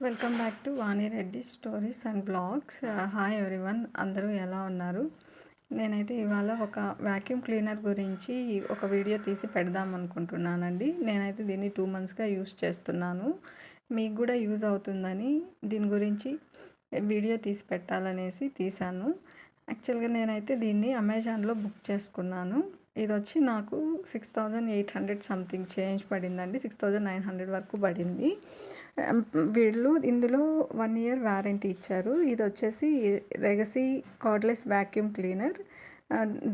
Welcome back to Vani Reddy stories and blogs. Hi everyone, అందరూ ఎలా ఉన్నారు? నేనైతే ఇవాళ ఒక వ్యాక్యూమ్ క్లీనర్ గురించి ఒక వీడియో తీసి పెడదాం అనుకుంటున్నానండి. నేనైతే దీన్ని 2 మంత్స్గా యూస్ చేస్తున్నాను. మీకు కూడా యూజ్ అవుతుందని దీని గురించి వీడియో తీసి పెట్టాలనేసి తీశాను. యాక్చువల్గా నేనైతే దీన్ని అమెజాన్లో బుక్ చేసుకున్నాను. ఇది వచ్చి నాకు 6800 సంథింగ్ చేంజ్ పడిందండి. 6900 వరకు పడింది. వీళ్ళు ఇందులో 1 ఇయర్ వారంటీ ఇచ్చారు. ఇది వచ్చేసి legacy cardless vacuum cleaner.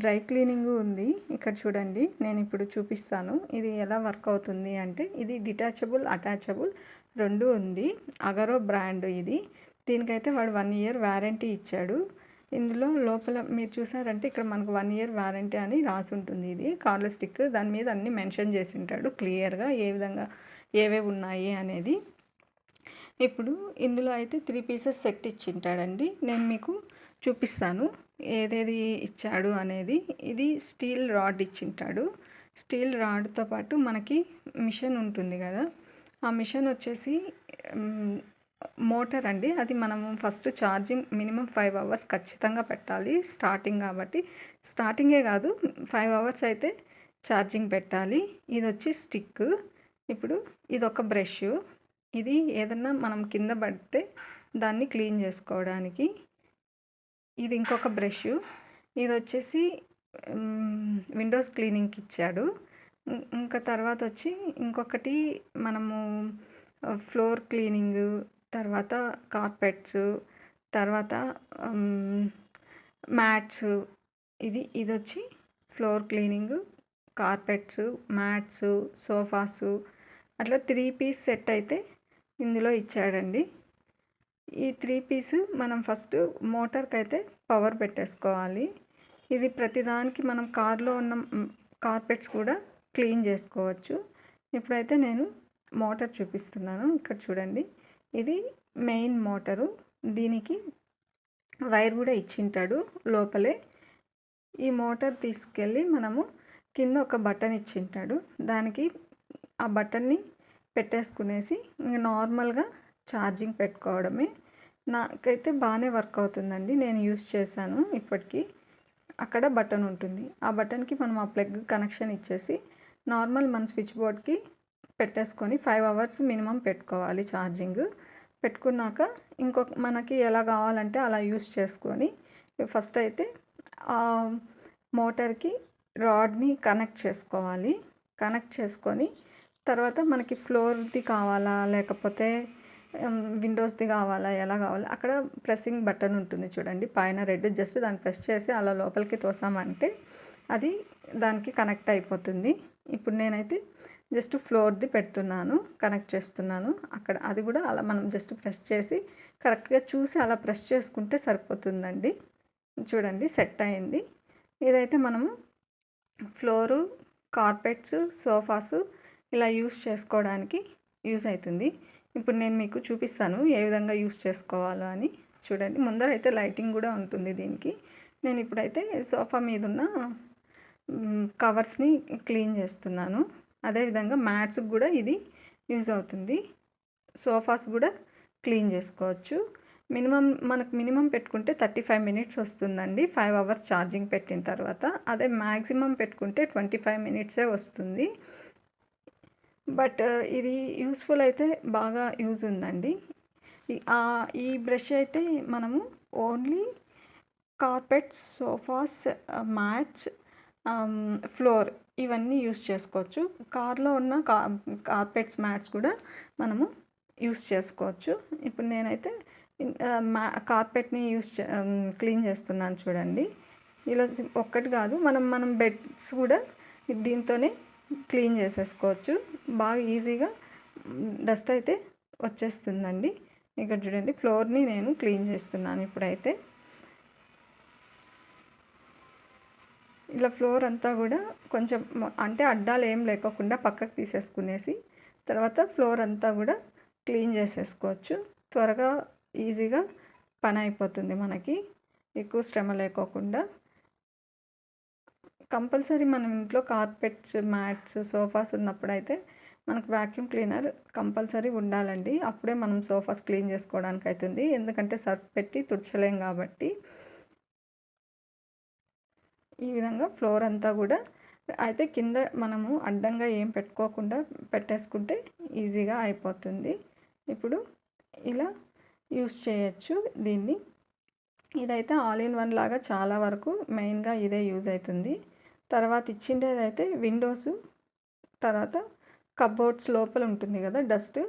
Dry cleaning ఉంది. ఇక్కడ చూడండి, నేను ఇప్పుడు చూపిస్తాను ఇది ఎలా వర్క్ అవుతుంది అంటే. ఇది డిటాచబుల్, అటాచబుల్ రెండు ఉంది. అగరో బ్రాండ్ ఇది. దీనికైతే వాడు 1 ఇయర్ వారంటీ ఇచ్చాడు. ఇందులో లోపల మీరు చూసారంటే ఇక్కడ మనకు 1 ఇయర్ వారంటీ అని రాసి ఉంటుంది. ఇది కార్డ్లెస్ స్టిక్, దాని మీద అన్ని మెన్షన్ చేసి ఉంటాడు క్లియర్గా ఏ విధంగా ఏవేవి ఉన్నాయి అనేది. ఇప్పుడు ఇందులో అయితే 3 పీసెస్ సెట్ ఇచ్చింటాడండి. నేను మీకు చూపిస్తాను ఏదేది ఇచ్చాడు అనేది. ఇది స్టీల్ రాడ్ ఇచ్చింటాడు. స్టీల్ రాడ్తో పాటు మనకి మిషన్ ఉంటుంది కదా, ఆ మిషన్ వచ్చేసి మోటార్ అండి. అది మనము ఫస్ట్ ఛార్జింగ్ మినిమం 5 అవర్స్ ఖచ్చితంగా పెట్టాలి. స్టార్టింగ్ కాబట్టి స్టార్టింగే కాదు, 5 అవర్స్ అయితే ఛార్జింగ్ పెట్టాలి. ఇది వచ్చి స్టిక్. ఇప్పుడు ఇది ఒక బ్రష్. ఇది ఏదన్నా మనం కింద పడితే దాన్ని క్లీన్ చేసుకోవడానికి. ఇది ఇంకొక బ్రష్. ఇది వచ్చేసి విండోస్ క్లీనింగ్కి ఇచ్చాడు. ఇంకా తర్వాత వచ్చి ఇంకొకటి మనము ఫ్లోర్ క్లీనింగ్, తర్వాత కార్పెట్స్, తర్వాత మ్యాట్స్. ఇది వచ్చి ఫ్లోర్ క్లీనింగ్, కార్పెట్స్, మ్యాట్స్, సోఫాసు, అట్లా 3 పీస్ సెట్ అయితే ఇందులో ఇచ్చాడండి. ఈ 3 పీస్ మనం ఫస్ట్ మోటార్కి అయితే పవర్ పెట్టేసుకోవాలి. ఇది ప్రతిదానికి మనం కార్లో ఉన్న కార్పెట్స్ కూడా క్లీన్ చేసుకోవచ్చు. ఇప్పుడైతే నేను మోటార్ చూపిస్తున్నాను. ఇక్కడ చూడండి, ఇది మెయిన్ మోటారు. దీనికి వైర్ కూడా ఇచ్చింటాడు లోపలే. ఈ మోటార్ తీసుకెళ్ళి మనము కింద ఒక బటన్ ఇచ్చింటాడు. దానికి ఆ బటన్ని పెట్టేసుకునేసి ఇంక నార్మల్గా ఛార్జింగ్ పెట్టుకోవడమే. నాకైతే బాగానే వర్క్ అవుతుందండి. నేను యూస్ చేశాను ఇప్పటికీ. అక్కడ బటన్ ఉంటుంది. ఆ బటన్కి మనం ఆ ప్లగ్ కనెక్షన్ ఇచ్చేసి నార్మల్ మన స్విచ్ బోర్డ్కి పెట్టేసుకొని 5 అవర్స్ మినిమం పెట్టుకోవాలి ఛార్జింగ్. పెట్టుకున్నాక ఇంకొక మనకి ఎలా కావాలంటే అలా యూస్ చేసుకొని ఫస్ట్ అయితే ఆ మోటార్కి రాడ్ని కనెక్ట్ చేసుకోవాలి. కనెక్ట్ చేసుకొని తర్వాత మనకి ఫ్లోర్ది కావాలా లేకపోతే విండోస్ది కావాలా, ఎలా కావాలా, అక్కడ ప్రెస్సింగ్ బటన్ ఉంటుంది చూడండి పైన రెడ్. జస్ట్ దాన్ని ప్రెస్ చేసి అలా లోపలికి తోసామంటే అది దానికి కనెక్ట్ అయిపోతుంది. ఇప్పుడు నేనైతే జస్ట్ ఫ్లోర్ది పెడుతున్నాను, కనెక్ట్ చేస్తున్నాను. అక్కడ అది కూడా అలా మనం జస్ట్ ప్రెస్ చేసి కరెక్ట్గా చూసి అలా ప్రెస్ చేసుకుంటే సరిపోతుందండి. చూడండి, సెట్ అయింది. ఇదైతే మనము ఫ్లోరు, కార్పెట్స్, సోఫాసు ఇలా యూస్ చేసుకోవడానికి యూస్ అవుతుంది. ఇప్పుడు నేను మీకు చూపిస్తాను ఏ విధంగా యూస్ చేసుకోవాలో అని. చూడండి, ముందర అయితే లైటింగ్ కూడా ఉంటుంది దీనికి. నేను ఇప్పుడైతే సోఫా మీద ఉన్న కవర్స్ని క్లీన్ చేస్తున్నాను. అదేవిధంగా మ్యాట్స్కి కూడా ఇది యూజ్ అవుతుంది. సోఫాస్ కూడా క్లీన్ చేసుకోవచ్చు. మనకు మినిమం పెట్టుకుంటే 35 మినిట్స్ వస్తుందండి 5 అవర్స్ ఛార్జింగ్ పెట్టిన తర్వాత. అదే మ్యాక్సిమం పెట్టుకుంటే 25 మినిట్సే వస్తుంది. బట్ ఇది యూస్ఫుల్ అయితే బాగా యూజ్ ఉందండి. ఈ బ్రష్ అయితే మనము only carpets, sofas, mats, floor ఇవన్నీ యూస్ చేసుకోవచ్చు. కార్లో ఉన్న కార్పెట్స్, మ్యాట్స్ కూడా మనము యూస్ చేసుకోవచ్చు. ఇప్పుడు నేనైతే కార్పెట్ని క్లీన్ చేస్తున్నాను చూడండి. ఇలా ఒక్కటి కాదు, మనం బెడ్స్ కూడా దీంతోనే క్లీన్ చేసేసుకోవచ్చు. బాగా ఈజీగా డస్ట్ అయితే వచ్చేస్తుందండి. ఇక్కడ చూడండి, ఫ్లోర్ని నేను క్లీన్ చేస్తున్నాను ఇప్పుడైతే. ఇలా ఫ్లోర్ అంతా కూడా కొంచెం అంటే అడ్డాలు ఏం లేకోకుండా పక్కకు తీసేసుకునేసి తర్వాత ఫ్లోర్ అంతా కూడా క్లీన్ చేసేసుకోవచ్చు. త్వరగా ఈజీగా పని అయిపోతుంది మనకి, ఎక్కువ శ్రమ లేకోకుండా. కంపల్సరీ మన ఇంట్లో కార్పెట్స్, మ్యాట్స్, సోఫాస్ ఉన్నప్పుడైతే మనకు వాక్యూమ్ క్లీనర్ కంపల్సరీ ఉండాలండి. అప్పుడే మనం సోఫాస్ క్లీన్ చేసుకోవడానికి అవుతుంది. ఎందుకంటే సర్ఫ్ పెట్టి తుడచలేం కాబట్టి. ఈ విధంగా ఫ్లోర్ అంతా కూడా అయితే కింద మనము అడ్డంగా ఏం పెట్టుకోకుండా పెట్టేసుకుంటే ఈజీగా అయిపోతుంది. ఇప్పుడు ఇలా యూస్ చేయొచ్చు దీన్ని. ఇదైతే ఆల్ ఇన్ వన్ లాగా చాలా వరకు మెయిన్గా ఇదే యూజ్ అవుతుంది. తర్వాత ఇచ్చిండేదైతే విండోసు, తర్వాత కబోర్డ్స్ లోపల ఉంటుంది కదా డస్ట్,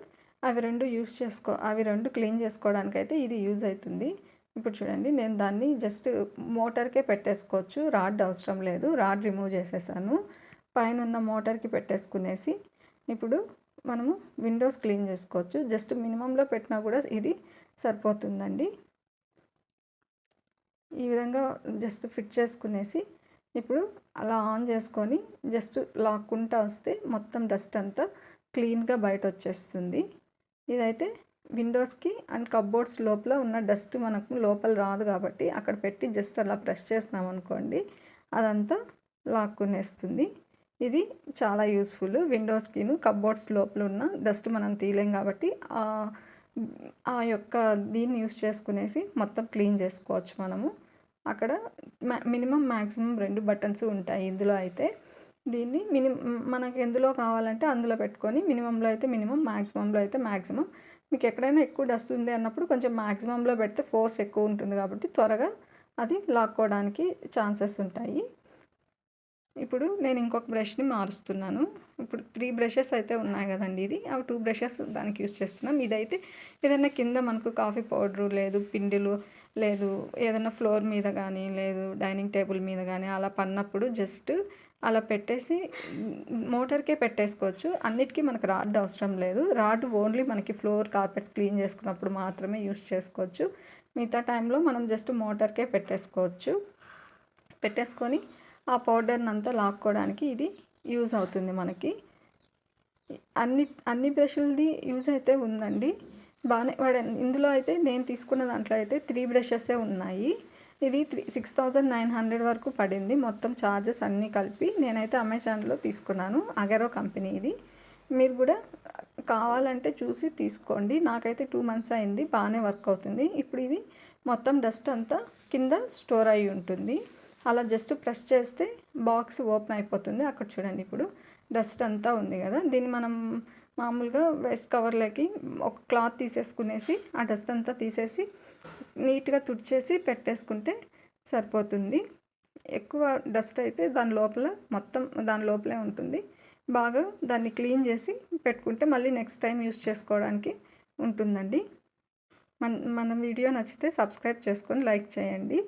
అవి రెండు క్లీన్ చేసుకోవడానికైతే ఇది యూజ్ అవుతుంది. ఇప్పుడు చూడండి, నేను దాన్ని జస్ట్ మోటార్కే పెట్టేసుకోవచ్చు, రాడ్ అవసరం లేదు. రాడ్ రిమూవ్ చేసేసాను. పైన ఉన్న మోటార్కి పెట్టేసుకునేసి ఇప్పుడు మనము విండోస్ క్లీన్ చేసుకోవచ్చు. జస్ట్ మినిమంలో పెట్టినా కూడా ఇది సరిపోతుందండి. ఈ విధంగా జస్ట్ ఫిట్ చేసుకునేసి ఇప్పుడు అలా ఆన్ చేసుకొని జస్ట్ లాక్కుంటా వస్తే మొత్తం డస్ట్ అంతా క్లీన్గా బయట వచ్చేస్తుంది. ఇదైతే విండోస్కి అండ్ కబోర్డ్స్ లోపల ఉన్న డస్ట్ మనకు లోపల రాదు కాబట్టి అక్కడ పెట్టి జస్ట్ అలా ప్రెస్ చేసినాం అనుకోండి, అదంతా లాక్కునేస్తుంది. ఇది చాలా యూస్ఫుల్. విండోస్కిను కబోర్డ్స్ లోపల ఉన్న డస్ట్ మనం తీయలేం కాబట్టి ఆ యొక్క దీన్ని యూస్ చేసుకునేసి మొత్తం క్లీన్ చేసుకోవచ్చు మనము. అక్కడ మినిమం మ్యాక్సిమం 2 బటన్స్ ఉంటాయి ఇందులో అయితే. దీన్ని మనకు ఎందులో కావాలంటే అందులో పెట్టుకొని మినిమంలో అయితే మినిమం, మ్యాక్సిమంలో అయితే మ్యాక్సిమం. మీకు ఎక్కడైనా ఎక్కువ డస్ట్ ఉంది అన్నప్పుడు కొంచెం మ్యాక్సిమంలో పెడితే ఫోర్స్ ఎక్కువ ఉంటుంది కాబట్టి త్వరగా అది లాక్కోవడానికి ఛాన్సెస్ ఉంటాయి. ఇప్పుడు నేను ఇంకొక బ్రష్ని మారుస్తున్నాను. ఇప్పుడు 3 బ్రషెస్ అయితే ఉన్నాయి కదండి, అవి 2 బ్రషెస్ దానికి యూస్ చేస్తున్నాం. ఇదైతే ఏదైనా కింద మనకు కాఫీ పౌడరు లేదు, పిండిలు లేదు, ఏదైనా ఫ్లోర్ మీద కానీ లేదు డైనింగ్ టేబుల్ మీద కానీ అలా పడినప్పుడు జస్ట్ అలా పెట్టేసి మోటార్కే పెట్టేసుకోవచ్చు. అన్నిటికీ మనకు రాడ్ అవసరం లేదు. రాడ్ ఓన్లీ మనకి ఫ్లోర్ కార్పెట్స్ క్లీన్ చేసుకున్నప్పుడు మాత్రమే యూస్ చేసుకోవచ్చు. మిగతా టైంలో మనం జస్ట్ మోటార్కే పెట్టేసుకొని ఆ పౌడర్ని అంతా లాక్కోవడానికి ఇది యూజ్ అవుతుంది మనకి. అన్ని బ్రష్లది యూజ్ అయితే ఉందండి బాగానే. ఇందులో అయితే నేను తీసుకున్న దాంట్లో అయితే 3 బ్రషెసే ఉన్నాయి. ఇది 6,900 వరకు పడింది మొత్తం ఛార్జెస్ అన్నీ కలిపి. నేనైతే అమెజాన్లో తీసుకున్నాను, అగరో కంపెనీ ఇది. మీరు కూడా కావాలంటే చూసి తీసుకోండి. నాకైతే 2 మంత్స్ అయింది, బాగానే వర్క్ అవుతుంది. ఇప్పుడు ఇది మొత్తం డస్ట్ అంతా కింద స్టోర్ అయి ఉంటుంది. అలా జస్ట్ ప్రెస్ చేస్తే బాక్స్ ఓపెన్ అయిపోతుంది. అక్కడ చూడండి, ఇప్పుడు డస్ట్ అంతా ఉంది కదా, దీన్ని మనం మామూలుగా వేస్ట్ కవర్లోకి ఒక క్లాత్ తీసేసుకునేసి ఆ డస్ట్ అంతా తీసేసి నీట్గా తుడిచేసి పెట్టేసుకుంటే సరిపోతుంది. ఎక్కువ డస్ట్ అయితే మొత్తం దాని లోపలే ఉంటుంది. బాగా దాన్ని క్లీన్ చేసి పెట్టుకుంటే మళ్ళీ నెక్స్ట్ టైం యూస్ చేసుకోవడానికి ఉంటుందండి. మన వీడియో నచ్చితే సబ్స్క్రైబ్ చేసుకొని లైక్ చేయండి.